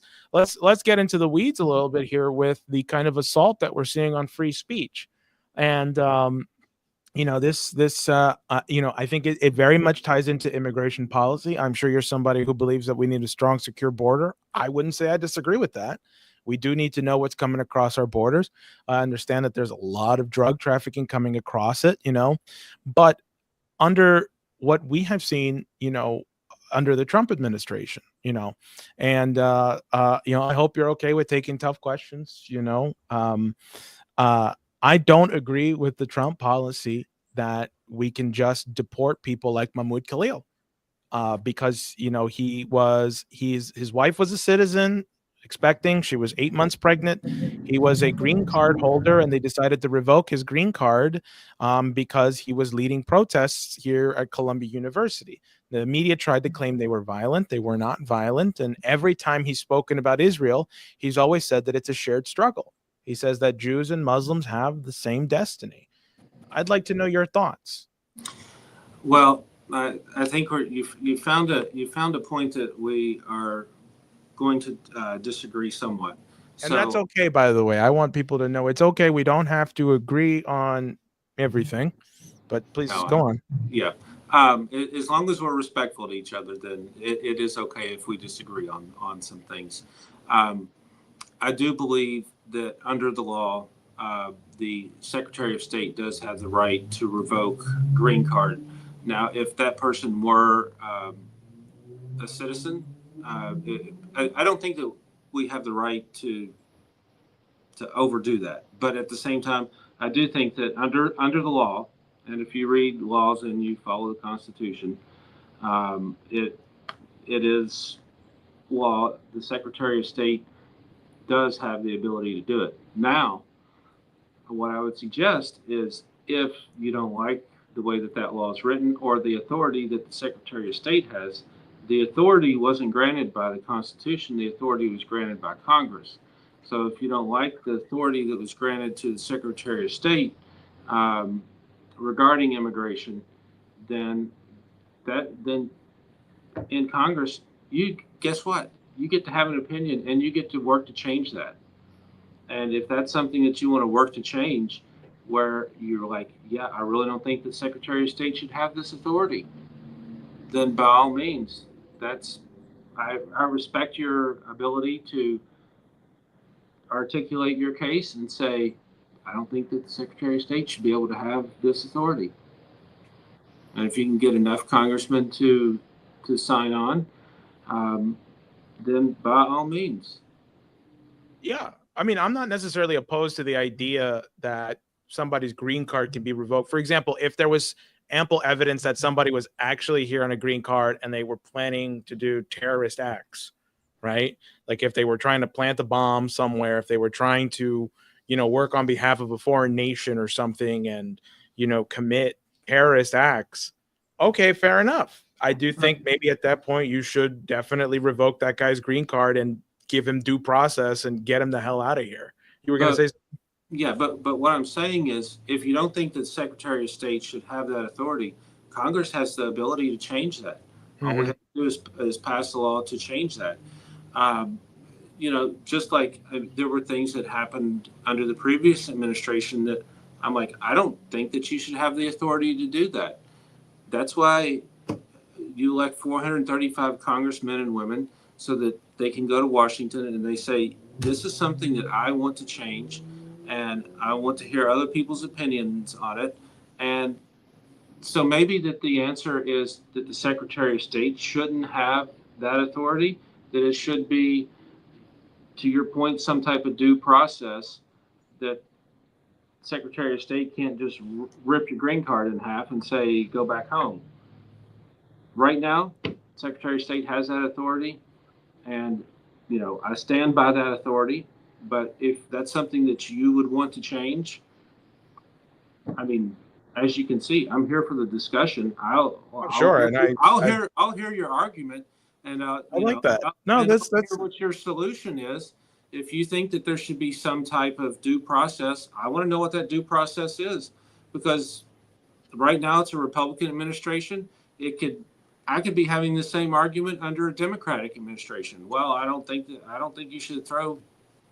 Speaker 1: get into the weeds a little bit here with the kind of assault that we're seeing on free speech. And I think it very much ties into immigration policy. I'm sure you're somebody who believes that we need a strong, secure border. I wouldn't say I disagree with that. We do need to know what's coming across our borders. I understand that there's a lot of drug trafficking coming across it, but under what we have seen, under the Trump administration, and I hope you're okay with taking tough questions. I don't agree with the Trump policy that we can just deport people like Mahmoud Khalil, because his wife was a citizen. She was 8 months pregnant. He was a green card holder, and they decided to revoke his green card because he was leading protests here at Columbia University. The media tried to claim they were violent. They were not violent. And every time he's spoken about Israel, he's always said that it's a shared struggle. He says that Jews and Muslims have the same destiny. I'd like to know your thoughts.
Speaker 3: Well, I think you found a point that we are going to disagree somewhat.
Speaker 1: And that's okay, by the way. I want people to know it's okay. We don't have to agree on everything, but please go on.
Speaker 3: Yeah. As long as we're respectful to each other, then it is okay if we disagree on some things. I do believe that under the law, the Secretary of State does have the right to revoke green card. Now, if that person were a citizen, I don't think that we have the right to overdo that. But at the same time, I do think that under the law, and if you read laws and you follow the Constitution, it is law. The Secretary of State does have the ability to do it. Now, what I would suggest is if you don't like the way that law is written or the authority that the Secretary of State has, the authority wasn't granted by the Constitution. The authority was granted by Congress. So if you don't like the authority that was granted to the Secretary of State regarding immigration, then in Congress, guess what? You get to have an opinion and you get to work to change that. And if that's something that you want to work to change, where you're like, yeah, I really don't think the Secretary of State should have this authority, then by all means, I respect your ability to articulate your case and say, I don't think that the Secretary of State should be able to have this authority. And if you can get enough congressmen to sign on, then by all means.
Speaker 1: Yeah. I mean, I'm not necessarily opposed to the idea that somebody's green card can be revoked. For example, if there was ample evidence that somebody was actually here on a green card and they were planning to do terrorist acts, right? Like if they were trying to plant a bomb somewhere, if they were trying to, work on behalf of a foreign nation or something and, commit terrorist acts. Okay, fair enough. I do think maybe at that point you should definitely revoke that guy's green card and give him due process and get him the hell out of here. You were going to say something?
Speaker 3: Yeah, but what I'm saying is, if you don't think that the Secretary of State should have that authority, Congress has the ability to change that. Mm-hmm. All we have to do is pass a law to change that. Just like there were things that happened under the previous administration that I'm like, I don't think that you should have the authority to do that. That's why you elect 435 congressmen and women so that they can go to Washington and they say, this is something that I want to change, and I want to hear other people's opinions on it. And so maybe that the answer is that the Secretary of State shouldn't have that authority, that it should be, to your point, some type of due process, that Secretary of State can't just rip your green card in half and say, go back home. Right now, Secretary of State has that authority, and I stand by that authority. But if that's something that you would want to change, I mean, as you can see, I'm here for the discussion. I'll hear your argument, and
Speaker 1: I like that. No, that's
Speaker 3: hear what your solution is. If you think that there should be some type of due process, I want to know what that due process is, because right now it's a Republican administration. I could be having the same argument under a Democratic administration. Well, I don't think you should throw.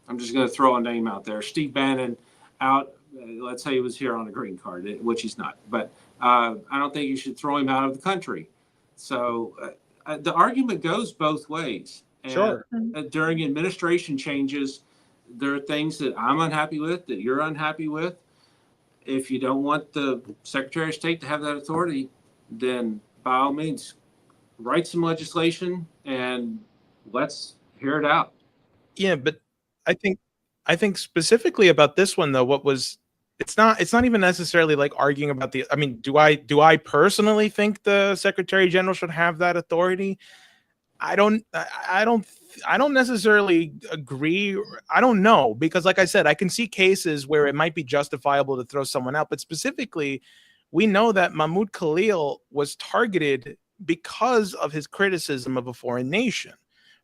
Speaker 3: I'm just going to throw a name out there, Steve Bannon, out. Let's say he was here on a green card, which he's not. But I don't think you should throw him out of the country. So the argument goes both ways. And
Speaker 1: sure.
Speaker 3: During administration changes, there are things that I'm unhappy with, that you're unhappy with. If you don't want the Secretary of State to have that authority, then by all means, write some legislation and let's hear it out.
Speaker 1: Yeah, but I think specifically about this one though, it's not even necessarily like arguing about I mean, do I personally think the Secretary General should have that authority? I don't necessarily agree. I don't know, because like I said, I can see cases where it might be justifiable to throw someone out, but specifically, we know that Mahmoud Khalil was targeted because of his criticism of a foreign nation,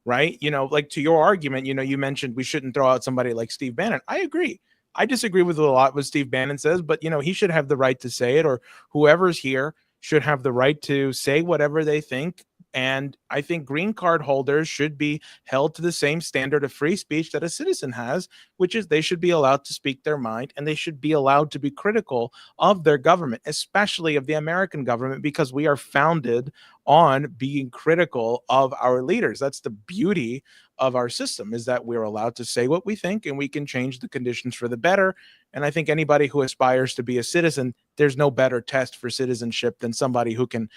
Speaker 1: right? Like to your argument, you mentioned we shouldn't throw out somebody like Steve Bannon. I agree. I disagree with a lot what Steve Bannon says, but he should have the right to say it, or whoever's here should have the right to say whatever they think. And I think green card holders should be held to the same standard of free speech that a citizen has, which is they should be allowed to speak their mind, and they should be allowed to be critical of their government, especially of the American government, because we are founded on being critical of our leaders. That's the beauty of our system, is that we're allowed to say what we think, and we can change the conditions for the better. And I think anybody who aspires to be a citizen, there's no better test for citizenship than somebody who can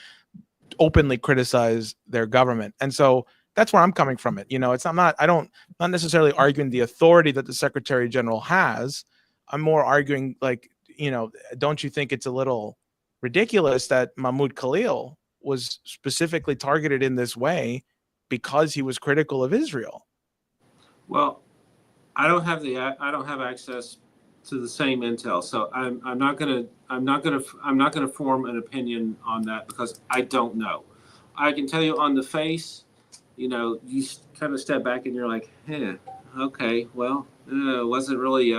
Speaker 1: openly criticize their government. And so that's where I'm coming from it. I'm not necessarily arguing the authority that the Secretary General has. I'm more arguing, like, don't you think it's a little ridiculous that Mahmoud Khalil was specifically targeted in this way because he was critical of Israel?
Speaker 3: Well, I don't have access to the same intel, so I'm not gonna form an opinion on that, because I don't know. I can tell you on the face, you kind of step back and you're like, okay, well, wasn't really.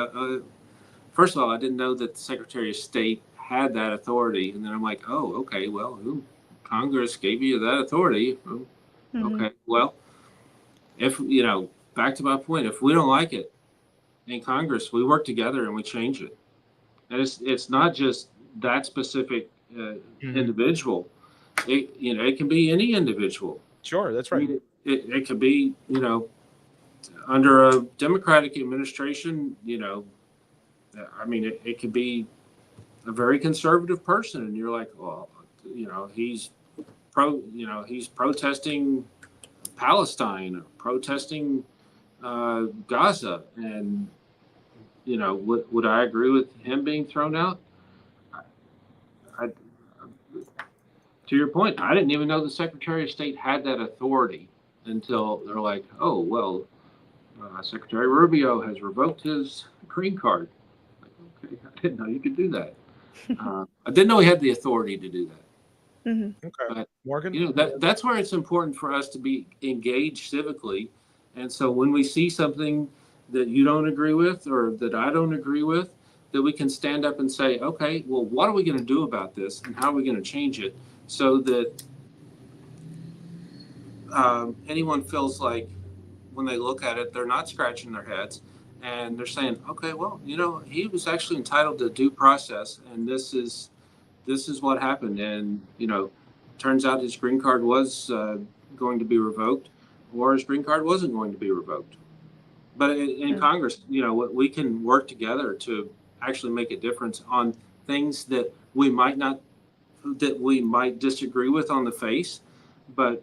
Speaker 3: First of all, I didn't know that the Secretary of State had that authority, and then I'm like, oh, okay, well, Congress gave you that authority. Oh, okay, well, if back to my point, if we don't like it in Congress, we work together and we change it. And it's not just that specific individual. It can be any individual.
Speaker 1: Sure, that's right.
Speaker 3: It could be under a Democratic administration. It could be a very conservative person, and you're like, well, he's protesting Palestine, or protesting Gaza, and would I agree with him being thrown out? To your point, I didn't even know the Secretary of State had that authority until they're like, oh, well, Secretary Rubio has revoked his green card. Like, okay, I didn't know you could do that. I didn't know he had the authority to do that.
Speaker 4: Mm-hmm.
Speaker 1: Okay,
Speaker 3: but,
Speaker 1: Morgan?
Speaker 3: That's where it's important for us to be engaged civically. And so when we see something that you don't agree with, or that I don't agree with, that we can stand up and say, okay, well, what are we going to do about this, and how are we going to change it, so that anyone feels like when they look at it, they're not scratching their heads, and they're saying, okay, well, he was actually entitled to due process, and this is what happened. And turns out his green card was going to be revoked, or his green card wasn't going to be revoked. But in Congress, we can work together to actually make a difference on things that we might disagree with on the face, but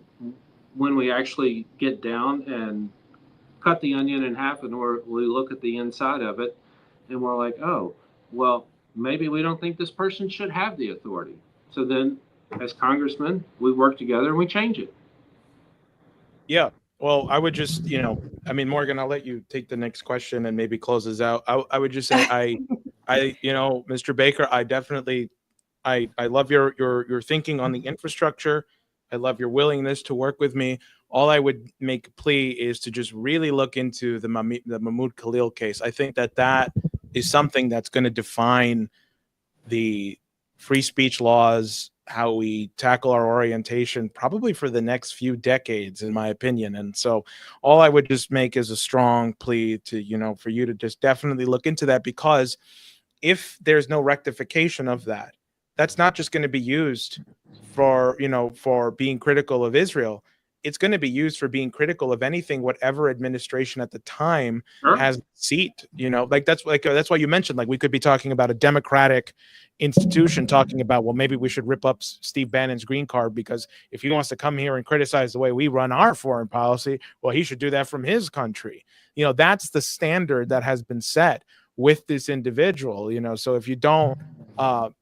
Speaker 3: when we actually get down and cut the onion in half and we look at the inside of it, and we're like, oh, well, maybe we don't think this person should have the authority. So then, as congressmen, we work together and we change it.
Speaker 1: Yeah. Well, I would just, Morgan, I'll let you take the next question and maybe close this out. I would just say, Mr. Baker, I definitely, I love your thinking on the infrastructure. I love your willingness to work with me. All I would make a plea is to just really look into the Mahmoud Khalil case. I think that is something that's going to define the free speech laws, how we tackle our orientation, probably for the next few decades, in my opinion. And so all I would just make is a strong plea to, for you to just definitely look into that, because if there's no rectification of that, that's not just going to be used for being critical of Israel. It's going to be used for being critical of anything, whatever administration at the time has a seat. That's why you mentioned, we could be talking about a democratic institution talking about, well, maybe we should rip up Steve Bannon's green card, because if he wants to come here and criticize the way we run our foreign policy, well, he should do that from his country. That's the standard that has been set with this individual. So if you don't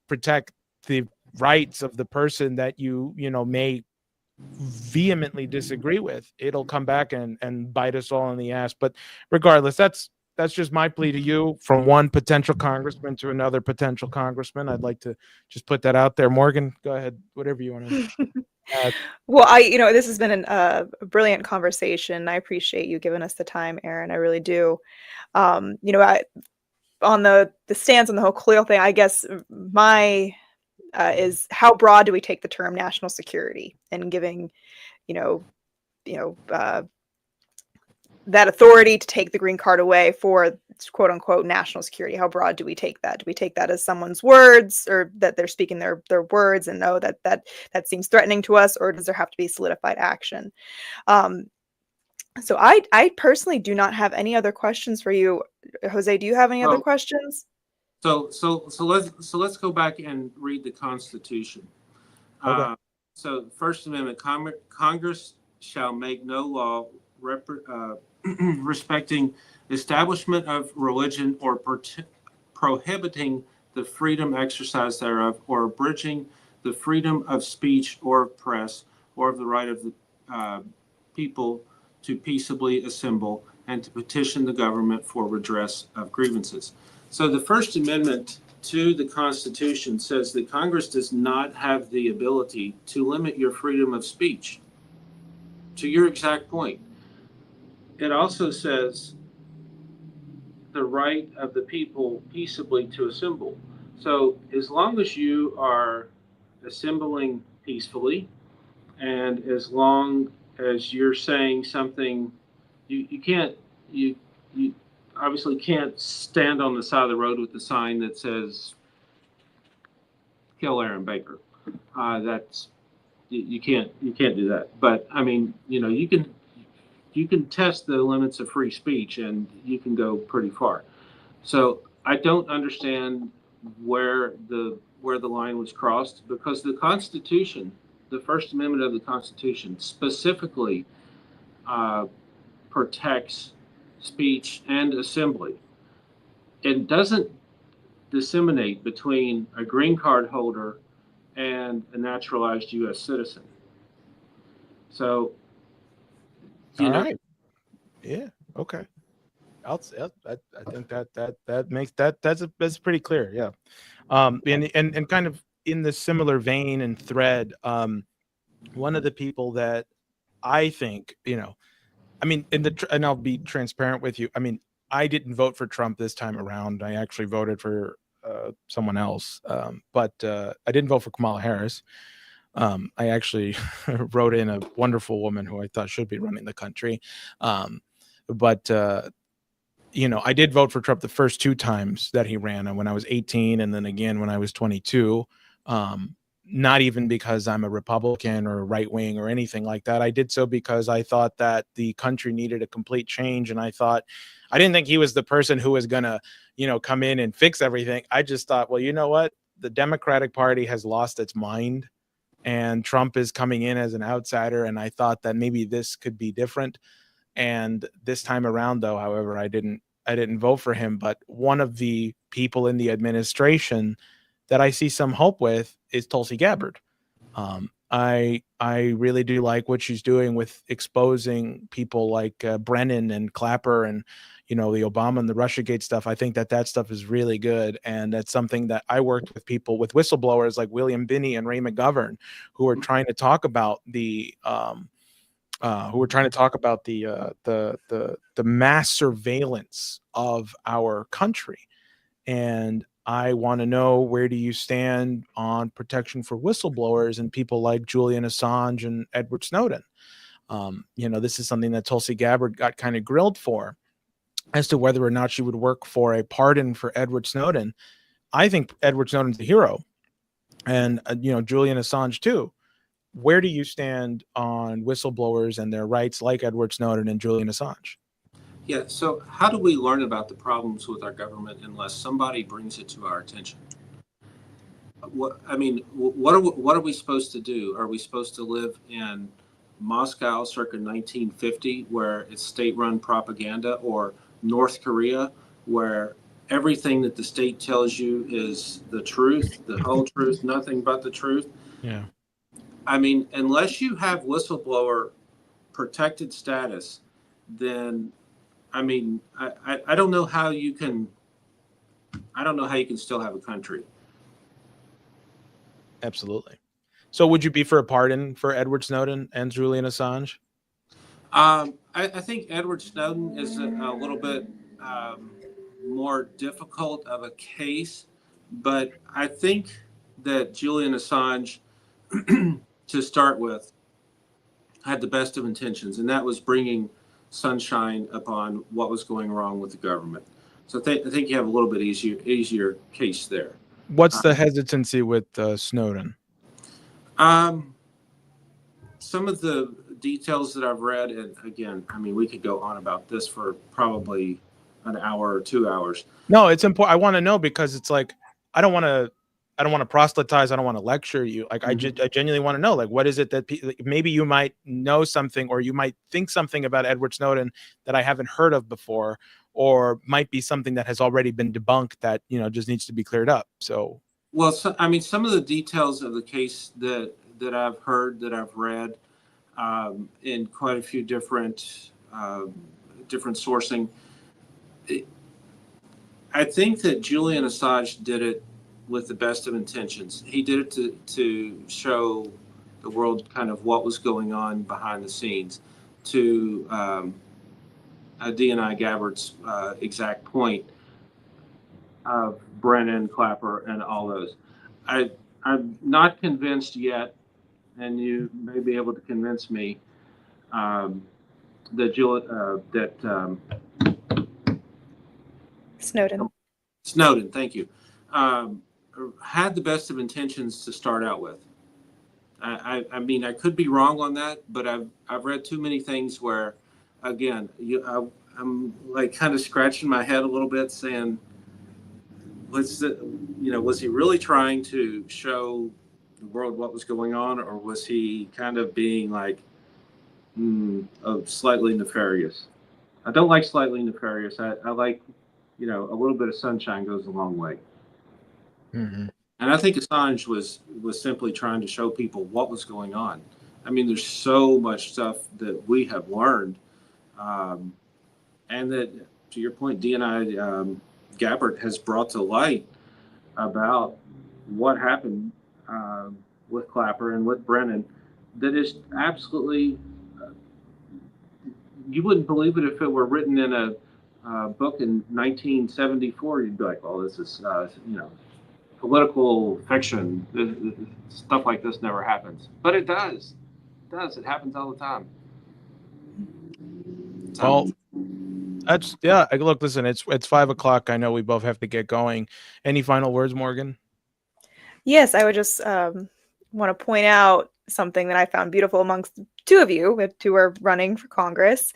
Speaker 1: protect the rights of the person that you may vehemently disagree with, it'll come back and bite us all in the ass. But regardless, that's just my plea to you, from one potential congressman to another potential congressman. I'd like to just put that out there. Morgan, go ahead, whatever you want to add.
Speaker 4: Well, this has been a brilliant conversation. I appreciate you giving us the time, Aaron. I really do. On the stance on the whole Khalil thing, I guess my is how broad do we take the term national security, and giving, that authority to take the green card away for quote unquote national security. How broad do we take that? Do we take that as someone's words, or that they're speaking their words and know that seems threatening to us, or does there have to be solidified action? So I personally do not have any other questions for you. Jose, do you have any other questions?
Speaker 3: So let's go back and read the Constitution.
Speaker 1: Okay.
Speaker 3: So First Amendment, Congress shall make no law respecting establishment of religion, or prohibiting the freedom exercise thereof, or abridging the freedom of speech or press, or of the right of the people to peaceably assemble and to petition the government for redress of grievances. So the First Amendment to the Constitution says that Congress does not have the ability to limit your freedom of speech. To your exact point, it also says the right of the people peaceably to assemble. So as long as you are assembling peacefully, and as long as you're saying something, you obviously can't stand on the side of the road with a sign that says "Kill Aaron Baker." You can't do that. But I mean, you can test the limits of free speech, and you can go pretty far. So I don't understand where the line was crossed, because the Constitution, the First Amendment of the Constitution, specifically protects speech and assembly. It doesn't disseminate between a green card holder and a naturalized U.S. citizen. So,
Speaker 1: All right. Yeah. Okay. I think that makes that's pretty clear. Yeah. And kind of in the similar vein and thread, one of the people that I think, and I'll be transparent with you. I mean, I didn't vote for Trump this time around. I actually voted for someone else, but I didn't vote for Kamala Harris. I actually wrote in a wonderful woman who I thought should be running the country. But I did vote for Trump the first two times that he ran, when I was 18, and then again when I was 22. not even because I'm a Republican or right wing or anything like that. I did so because I thought that the country needed a complete change. And I didn't think he was the person who was going to, come in and fix everything. I just thought, well, you know what? The Democratic Party has lost its mind and Trump is coming in as an outsider. And I thought that maybe this could be different. And this time around, though, however, I didn't vote for him. But one of the people in the administration that I see some hope with is Tulsi Gabbard. I really do like what she's doing with exposing people like Brennan and Clapper and the Obama and the Russiagate stuff. I think that stuff is really good, and that's something that I worked with people with whistleblowers like William Binney and Ray McGovern, who are trying to talk about the mass surveillance of our country. And I want to know, where do you stand on protection for whistleblowers and people like Julian Assange and Edward Snowden? This is something that Tulsi Gabbard got kind of grilled for, as to whether or not she would work for a pardon for Edward Snowden. I think Edward Snowden's a hero, and Julian Assange too. Where do you stand on whistleblowers and their rights, like Edward Snowden and Julian Assange?
Speaker 3: Yeah. So how do we learn about the problems with our government unless somebody brings it to our attention? What are we supposed to do? Are we supposed to live in Moscow circa 1950, where it's state-run propaganda, or North Korea, where everything that the state tells you is the truth, the whole truth, nothing but the truth?
Speaker 1: Yeah.
Speaker 3: I mean, unless you have whistleblower protected status, then I don't know how you can still have a country.
Speaker 1: Absolutely. So would you be for a pardon for Edward Snowden and Julian Assange?
Speaker 3: I think Edward Snowden is a little bit more difficult of a case, but I think that Julian Assange, to start with, had the best of intentions, and that was bringing sunshine upon what was going wrong with the government. So I think you have a little bit easier case there.
Speaker 1: What's the hesitancy with Snowden?
Speaker 3: Some of the details that I've read, and again, we could go on about this for probably an hour or 2 hours.
Speaker 1: No, it's important. I want to know, because it's like, I don't want to proselytize. I don't want to lecture you. Like, I genuinely want to know, like, what is it that maybe you might know something, or you might think something about Edward Snowden that I haven't heard of before, or might be something that has already been debunked that, just needs to be cleared up. So,
Speaker 3: well, some of the details of the case that I've heard, that I've read in quite a few different sourcing, I think that Julian Assange did it with the best of intentions. He did it to show the world kind of what was going on behind the scenes. To DNI Gabbard's exact point of Brennan, Clapper, and all those. I'm not convinced yet, and you may be able to convince me that Snowden, thank you, had the best of intentions to start out with. I mean, I could be wrong on that, but I've read too many things where, again, I'm like kind of scratching my head a little bit, saying, was he really trying to show the world what was going on, or was he kind of being like slightly nefarious? I don't like slightly nefarious. I like, a little bit of sunshine goes a long way.
Speaker 1: Mm-hmm.
Speaker 3: And I think Assange was simply trying to show people what was going on. I mean, there's so much stuff that we have learned, and that, to your point, DNI Gabbard has brought to light about what happened with Clapper and with Brennan. That is absolutely, you wouldn't believe it if it were written in a book in 1974. You'd be like, "Oh, this is political fiction. Stuff like this never happens." But it does. It does. It happens all the time.
Speaker 1: Well, that's, yeah. Look, listen, it's 5 o'clock. I know we both have to get going. Any final words, Morgan?
Speaker 4: Yes, I would just want to point out something that I found beautiful amongst two of you, who are running for Congress.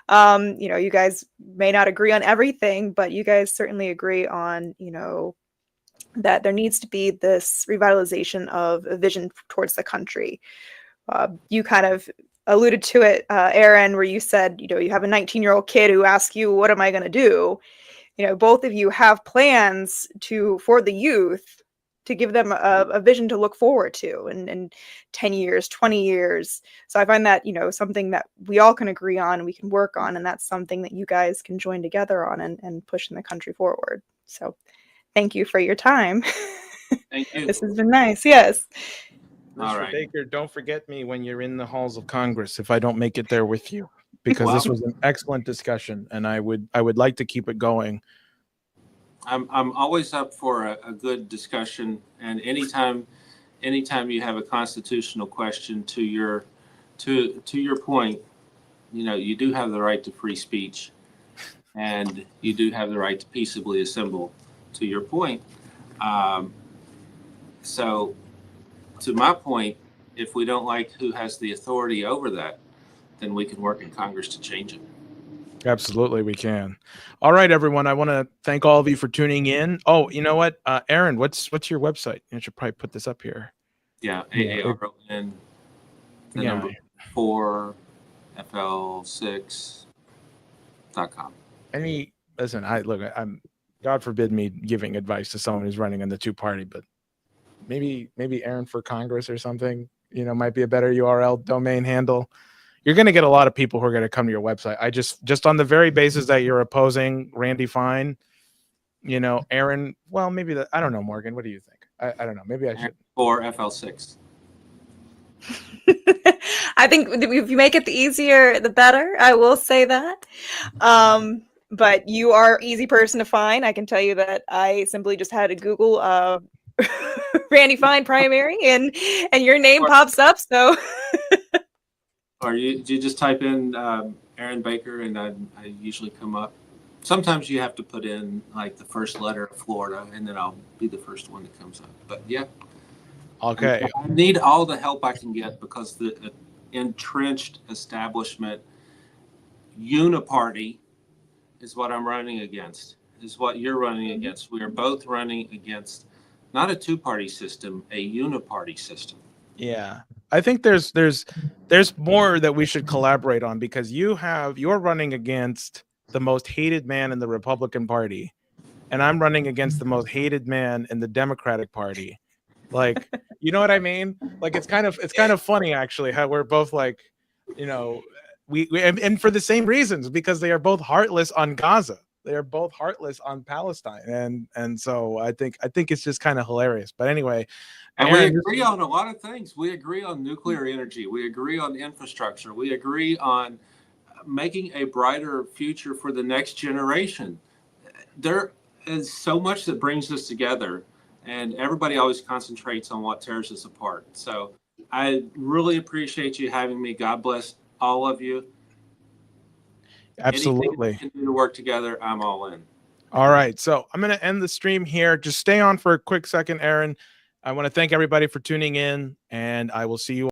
Speaker 4: You guys may not agree on everything, but you guys certainly agree on, that there needs to be this revitalization of a vision towards the country. You kind of alluded to it, Aaron, where you said, you have a 19-year-old kid who asks you, what am I going to do? Both of you have plans for the youth to give them a vision to look forward to in 10 years, 20 years. So I find that, something that we all can agree on and we can work on. And that's something that you guys can join together on and pushing the country forward. So thank you for your time.
Speaker 3: Thank you.
Speaker 4: This has been nice. Yes.
Speaker 3: All
Speaker 1: Mr.
Speaker 3: right.
Speaker 1: Baker, don't forget me when you're in the halls of Congress if I don't make it there with you, because this was an excellent discussion and I would like to keep it going.
Speaker 3: I'm always up for a good discussion, and anytime you have a constitutional question to your point, you do have the right to free speech, and you do have the right to peaceably assemble. To your point, so to my point, if we don't like who has the authority over that, then we can work in Congress to change it.
Speaker 1: Absolutely, we can. All right, everyone. I want to thank all of you for tuning in. Oh, you know what, Aaron? What's your website? I should probably put this up here.
Speaker 3: Yeah, AARON, the number 4 FL6.com.
Speaker 1: Listen, I'm God forbid me giving advice to someone who's running in the two-party, but maybe Aaron for Congress or something, might be a better URL domain handle. You're going to get a lot of people who are going to come to your website. I just on the very basis that you're opposing Randy Fine, Aaron, well, maybe I don't know, Morgan. What do you think? I don't know. Maybe I should.
Speaker 3: Or FL6.
Speaker 4: I think if you make it the easier, the better. I will say that. But you are an easy person to find. I can tell you that I simply just had to Google Randy Fine primary and your name pops up. So.
Speaker 3: Or you just type in Aaron Baker, and I usually come up. Sometimes you have to put in like the first letter of Florida, and then I'll be the first one that comes up. But yeah.
Speaker 1: Okay.
Speaker 3: I need all the help I can get, because the entrenched establishment uniparty is what I'm running against, is what you're running against. We are both running against not a two-party system, a uniparty system.
Speaker 1: Yeah. I think there's more that we should collaborate on, because you're running against the most hated man in the Republican Party, and I'm running against the most hated man in the Democratic Party. Like, you know what I mean? Like, it's kind of funny actually how we're both like, we and for the same reasons, because they are both heartless on Gaza. They are both heartless on Palestine, and so I think it's just kind of hilarious. But anyway,
Speaker 3: and Aaron, we agree on a lot of things. We agree on nuclear energy. We agree on infrastructure. We agree on making a brighter future for the next generation. There is so much that brings us together, and everybody always concentrates on what tears us apart. So I really appreciate you having me. God bless all of you.
Speaker 1: Absolutely.
Speaker 3: Anything we can do to work together, I'm all in.
Speaker 1: All right. So I'm going to end the stream here. Just stay on for a quick second, Aaron. I want to thank everybody for tuning in, and I will see you